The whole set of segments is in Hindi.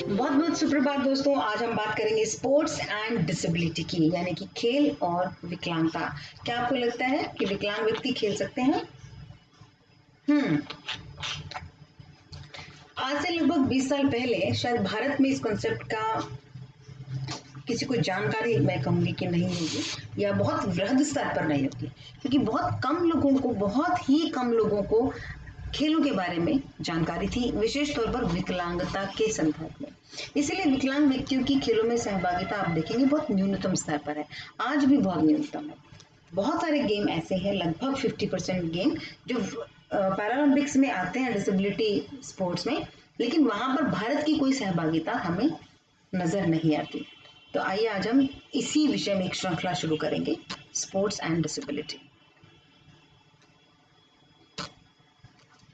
बहुत बहुत सुप्रभात दोस्तों। आज हम बात करेंगे स्पोर्ट्स एंड डिसेबिलिटी की, यानी कि खेल और विकलांगता। क्या आपको लगता है कि विकलांग व्यक्ति खेल सकते हैं? आज से लगभग 20 साल पहले शायद भारत में इस कॉन्सेप्ट का किसी को जानकारी, मैं कहूंगी कि नहीं होगी, या बहुत वृहद स्तर पर नहीं होगी, क्योंकि बहुत ही कम लोगों को खेलों के बारे में जानकारी थी, विशेष तौर पर विकलांगता के संदर्भ में। इसलिए विकलांग व्यक्तियों की खेलों में सहभागिता आप देखेंगे बहुत न्यूनतम स्तर पर है, आज भी बहुत न्यूनतम है। बहुत सारे गेम ऐसे हैं, लगभग 50% गेम जो पैरालंपिक्स में आते हैं डिसेबिलिटी स्पोर्ट्स में, लेकिन वहां पर भारत की कोई सहभागिता हमें नजर नहीं आती। तो आइए आज हम इसी विषय में एक श्रृंखला शुरू करेंगे, स्पोर्ट्स एंड डिसेबिलिटी।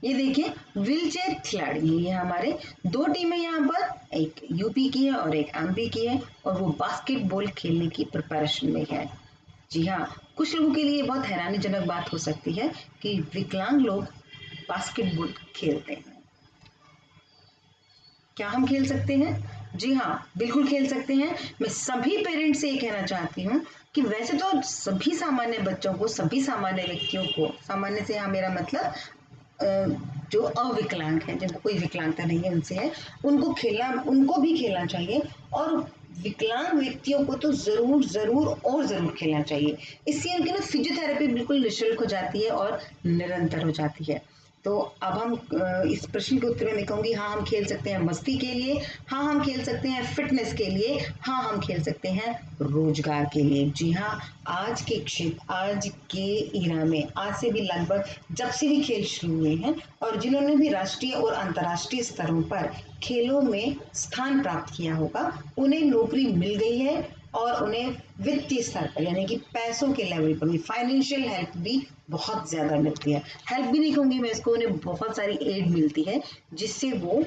ये देखिए, व्हीलचेयर खिलाड़ी हैं ये हमारे। दो टीमें यहाँ पर, एक यूपी की है और एक एमपी की है, और वो बास्केटबॉल खेलने की प्रिपरेशन में है। जी हाँ, कुछ लोगों के लिए बहुत हैरानीजनक बात हो सकती है कि विकलांग लोग बास्केटबॉल खेलते हैं। क्या हम खेल सकते हैं? जी हाँ, बिल्कुल खेल सकते हैं। मैं सभी पेरेंट्स से ये कहना चाहती हूँ कि वैसे तो सभी सामान्य बच्चों को, सभी सामान्य व्यक्तियों को, सामान्य से यहाँ मेरा मतलब जो अविकलांग हैं, जिनको कोई विकलांगता नहीं है, उनसे है, उनको भी खेलना चाहिए। और विकलांग व्यक्तियों को तो जरूर जरूर और जरूर खेलना चाहिए। इससे उनकी ना फिजियोथेरेपी बिल्कुल निःशुल्क हो जाती है और निरंतर हो जाती है। तो अब हम इस प्रश्न के उत्तर में मैं कहूंगी, हाँ हम खेल सकते हैं मस्ती के लिए, हाँ हम खेल सकते हैं फिटनेस के लिए, हाँ हम खेल सकते हैं रोजगार के लिए। जी हाँ, आज के इरा में, आज से भी लगभग जब से भी खेल शुरू हुए हैं, और जिन्होंने भी राष्ट्रीय और अंतर्राष्ट्रीय स्तरों पर खेलों में स्थान प्राप्त किया होगा, उन्हें नौकरी मिल गई है, और उन्हें वित्तीय स्तर पर, यानी कि पैसों के लेवल पर भी, फाइनेंशियल हेल्प भी बहुत ज्यादा मिलती है। हेल्प भी नहीं कहूंगी मैं इसको, उन्हें बहुत सारी एड मिलती है, जिससे वो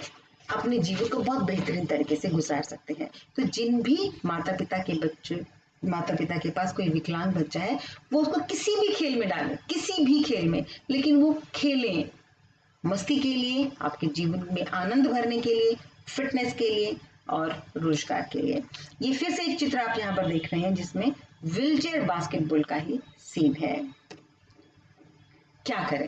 अपने जीवन को बहुत बेहतरीन तरीके से गुजार सकते हैं। तो जिन भी माता पिता के पास कोई विकलांग बच्चा है, वो उसको किसी भी खेल में डालें, किसी भी खेल में, लेकिन वो खेलें मस्ती के लिए, आपके जीवन में आनंद भरने के लिए, फिटनेस के लिए और रोजगार के लिए। ये फिर से एक चित्र आप यहाँ पर देख रहे हैं जिसमें व्हीलचेयर बास्केटबॉल का ही सीन है। क्या करें?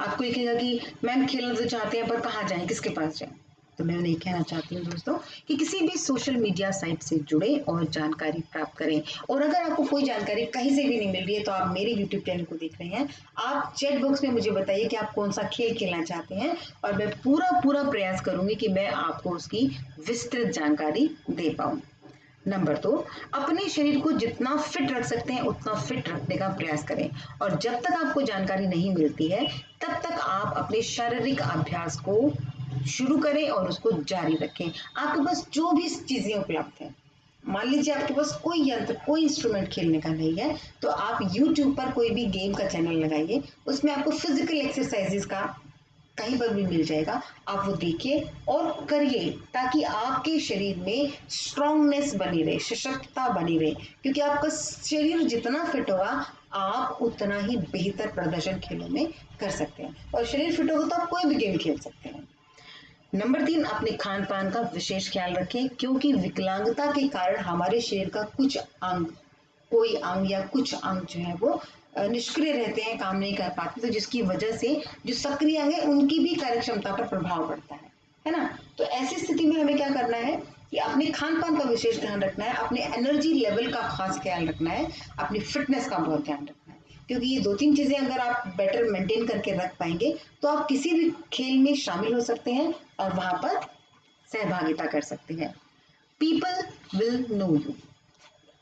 आपको ये कहेगा कि मैम खेलना तो चाहते हैं पर कहाँ जाएं, किसके पास जाएं? तो मैं उन्हें कहना चाहती हूँ दोस्तों कि किसी भी सोशल मीडिया साइट से जुड़े और जानकारी प्राप्त करें। और अगर आपको कोई जानकारी कहीं से भी नहीं मिल रही है, तो आप मेरे यूट्यूब चैनल को देख रहे हैं, आप चैट बॉक्स में मुझे बताइए कि आप कौन सा खेल खेलना चाहते हैं, और मैं पूरा पूरा प्रयास करूंगी कि मैं आपको उसकी विस्तृत जानकारी दे पाऊँ। नंबर 2, अपने शरीर को जितना फिट रख सकते हैं उतना फिट रखने का प्रयास करें। और जब तक आपको जानकारी नहीं मिलती है, तब तक आप अपने शारीरिक अभ्यास को शुरू करें और उसको जारी रखें। आपके पास जो भी चीजें उपलब्ध हैं, मान लीजिए आपके पास कोई यंत्र, कोई इंस्ट्रूमेंट खेलने का नहीं है, तो आप YouTube पर कोई भी गेम का चैनल लगाइए, उसमें आपको फिजिकल एक्सरसाइजेस का कहीं पर भी मिल जाएगा, आप वो देखिए और करिए, ताकि आपके शरीर में स्ट्रांगनेस बनी रहे, सशक्तता बनी रहे। क्योंकि आपका शरीर जितना फिट होगा, आप उतना ही बेहतर प्रदर्शन खेलों में कर सकते हैं, और शरीर फिट होगा तो आप कोई भी गेम खेल सकते हैं। नंबर 3, अपने खान पान का विशेष ख्याल रखें, क्योंकि विकलांगता के कारण हमारे शरीर का कोई अंग या कुछ अंग जो है वो निष्क्रिय रहते हैं, काम नहीं कर पाते, तो जिसकी वजह से जो सक्रिय अंग है उनकी भी कार्य क्षमता पर प्रभाव पड़ता है ना। तो ऐसी स्थिति में हमें क्या करना है कि अपने खान पान का विशेष ध्यान रखना है, अपने एनर्जी लेवल का खास ख्याल रखना है, अपनी फिटनेस का बहुत ध्यान रखना है। क्योंकि ये 2-3 चीजें अगर आप बेटर मेंटेन करके रख पाएंगे, तो आप किसी भी खेल में शामिल हो सकते हैं और वहां पर सहभागिता कर सकते हैं। People will know you.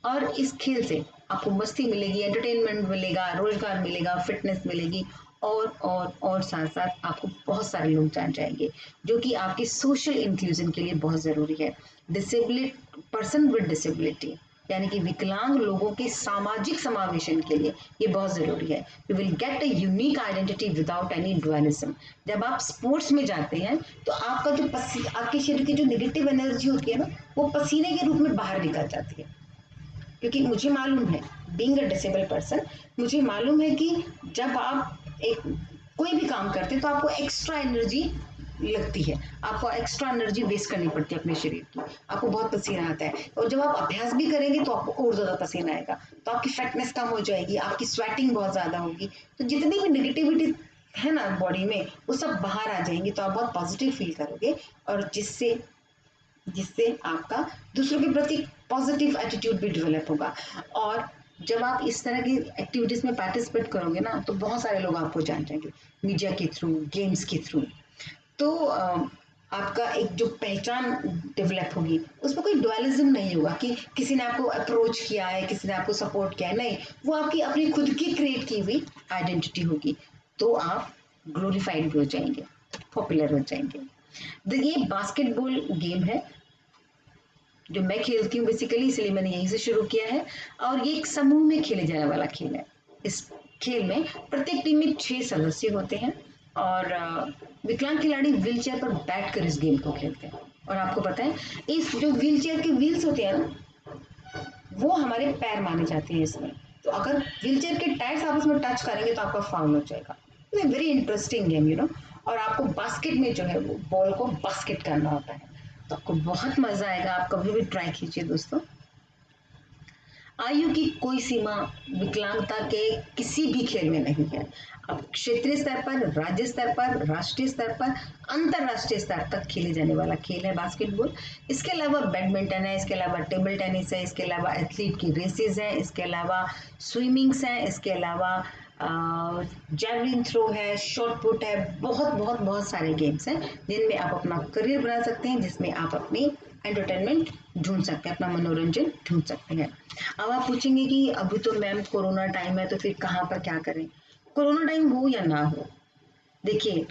और इस खेल से आपको मस्ती मिलेगी, एंटरटेनमेंट मिलेगा, रोजगार मिलेगा, फिटनेस मिलेगी, और साथ साथ आपको बहुत सारे लोग जान जाएंगे, जो कि आपकी सोशल इंक्लूजन के लिए बहुत जरूरी है। डिसेबिलिटी, पर्सन विद डिसेबिलिटी, यानी कि विकलांग लोगों के सामाजिक समावेशन के लिए ये बहुत जरूरी है। You will get a unique identity without any dualism. जब आप स्पोर्ट्स में जाते हैं, तो आपका जो आपके शरीर की जो नेगेटिव एनर्जी होती है ना, वो पसीने के रूप में बाहर निकल जाती है। क्योंकि मुझे मालूम है, बीइंग अ डिसेबल पर्सन, मुझे मालूम है कि जब आप एक कोई भी काम करते हैं, तो आपको एक्स्ट्रा एनर्जी लगती है, आपको एक्स्ट्रा एनर्जी वेस्ट करनी पड़ती है अपने शरीर की, आपको बहुत पसीना आता है और जब आप अभ्यास भी करेंगे तो आपको और ज़्यादा पसीना आएगा, तो आपकी फिटनेस कम हो जाएगी, आपकी स्वेटिंग बहुत ज़्यादा होगी, तो जितनी भी नेगेटिविटी है ना बॉडी में वो सब बाहर आ जाएंगी, तो आप बहुत पॉजिटिव फील करोगे और जिससे जिससे आपका दूसरों के प्रति पॉजिटिव एटीट्यूड भी डेवलप होगा। और जब आप इस तरह की एक्टिविटीज में पार्टिसिपेट करोगे ना तो बहुत सारे लोग आपको जान जाएंगे, मीडिया के थ्रू, गेम्स के थ्रू। तो आपका एक जो पहचान डेवलप होगी उसमें कोई डुअलिज्म नहीं होगा कि किसी ने आपको अप्रोच किया है, किसी ने आपको सपोर्ट किया है, नहीं, वो आपकी अपनी खुद की क्रिएट की हुई आइडेंटिटी होगी, तो आप ग्लोरीफाइड भी हो जाएंगे, पॉपुलर हो जाएंगे। ये बास्केटबॉल गेम है जो मैं खेलती हूँ बेसिकली, इसलिए मैंने यहीं से शुरू किया है। और ये एक समूह में खेले जाने वाला खेल है। इस खेल में प्रत्येक टीम में 6 सदस्य होते हैं और विकलांग खिलाड़ी व्हील चेयर पर बैठकर इस गेम को खेलते हैं। और आपको पता है इस जो व्हील चेयर के व्हील्स होते हैं ना वो हमारे पैर माने जाते हैं इसमें, तो अगर व्हील चेयर के टायर्स आपस में टच करेंगे तो आपका फाउल हो जाएगा। वेरी इंटरेस्टिंग गेम और आपको बास्केट में जो है वो बॉल को बास्केट करना होता है, तो आपको बहुत मजा आएगा, आप कभी भी ट्राई कीजिए दोस्तों। आयु की कोई सीमा विकलांगता के किसी भी खेल में नहीं है। अब क्षेत्रीय स्तर पर, राज्य स्तर पर, राष्ट्रीय स्तर पर, अंतरराष्ट्रीय स्तर तक खेले जाने वाला खेल है बास्केटबॉल। इसके अलावा बैडमिंटन है, इसके अलावा टेबल टेनिस है, इसके अलावा एथलीट की रेसेस हैं, इसके अलावा स्विमिंग्स हैं, इसके अलावा जैवलिन थ्रो है, शॉट पुट है, बहुत बहुत बहुत सारे गेम्स हैं जिनमें आप अपना करियर बना सकते हैं, जिसमें आप अपनी एंटरटेनमेंट ढूंढ सकते हैं, अपना मनोरंजन ढूंढ सकते हैं। अब आप पूछेंगे कि अभी तो मैम कोरोना टाइम है तो फिर कहाँ पर क्या करें। कोरोना टाइम हो या ना हो, देखिए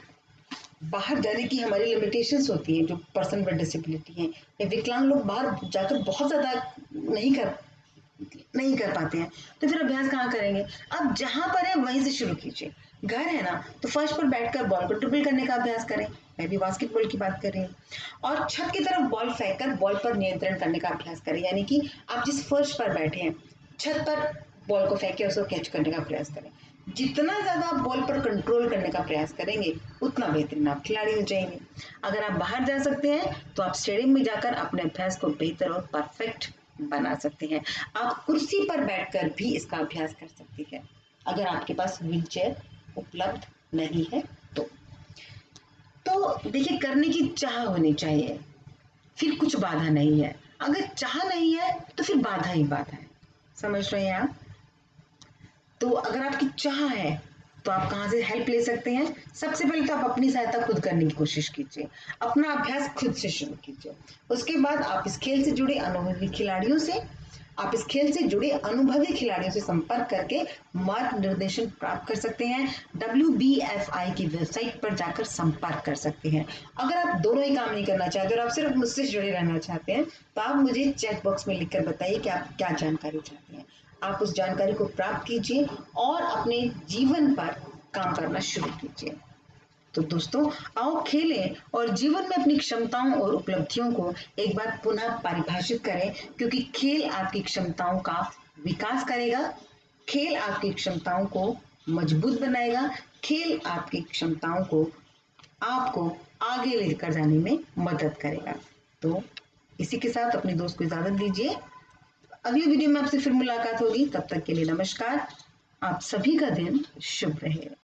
बाहर जाने की हमारी लिमिटेशंस होती हैं, जो पर्सन विद डिसेबिलिटी हैं या विकलांग लोग बाहर जाकर बहुत ज़्यादा नहीं कर नहीं कर पाते हैं, तो फिर अभ्यास कहाँ करेंगे। अब जहां पर है वहीं से शुरू कीजिए। घर है ना तो फर्श पर बैठकर बॉल को ड्रिबल करने का अभ्यास करें, मैं भी बास्केटबॉल की बात कर रही हूँ। और छत की तरफ बॉल फेंककर बॉल पर नियंत्रण करने का अभ्यास करें, यानी कि आप जिस फर्श पर बैठे हैं छत पर बॉल को फेंके उसको कैच करने का प्रयास करें। जितना ज्यादा आप बॉल पर कंट्रोल करने का प्रयास करेंगे उतना बेहतरीन आप खिलाड़ी हो जाएंगे। अगर आप बाहर जा सकते हैं तो आप स्टेडियम में जाकर अपने अभ्यास को बेहतर और परफेक्ट बना सकते हैं। आप कुर्सी पर बैठकर भी इसका अभ्यास कर सकते हैं अगर आपके पास व्हील चेयर उपलब्ध नहीं है तो देखिए करने की चाह होनी चाहिए, फिर कुछ बाधा नहीं है। अगर चाह नहीं है तो फिर बाधा ही बाधा है, समझ रहे हैं आप। तो अगर आपकी चाह है तो आप कहाँ से हेल्प ले सकते हैं। सबसे पहले तो आप अपनी सहायता खुद करने की कोशिश कीजिए, अपना अभ्यास खुद से शुरू कीजिए। उसके बाद आप इस खेल से जुड़े अनुभवी खिलाड़ियों से संपर्क करके मार्ग निर्देशन प्राप्त कर सकते हैं। WBFI की वेबसाइट पर जाकर संपर्क कर सकते हैं। अगर आप दोनों ही काम नहीं करना चाहते और आप सिर्फ मुझसे जुड़े रहना चाहते हैं तो आप मुझे चैट बॉक्स में लिखकर बताइए कि आप क्या जानकारी चाहते हैं। आप उस जानकारी को प्राप्त कीजिए और अपने जीवन पर काम करना शुरू कीजिए। तो दोस्तों आओ खेलें और जीवन में अपनी क्षमताओं और उपलब्धियों को एक बार पुनः परिभाषित करें, क्योंकि खेल आपकी क्षमताओं का विकास करेगा, खेल आपकी क्षमताओं को मजबूत बनाएगा, खेल आपकी क्षमताओं को आपको आगे लेकर जाने में मदद करेगा। तो इसी के साथ अपने दोस्त को इजाजत दीजिए। अगली वीडियो में आपसे फिर मुलाकात होगी, तब तक के लिए नमस्कार। आप सभी का दिन शुभ रहे।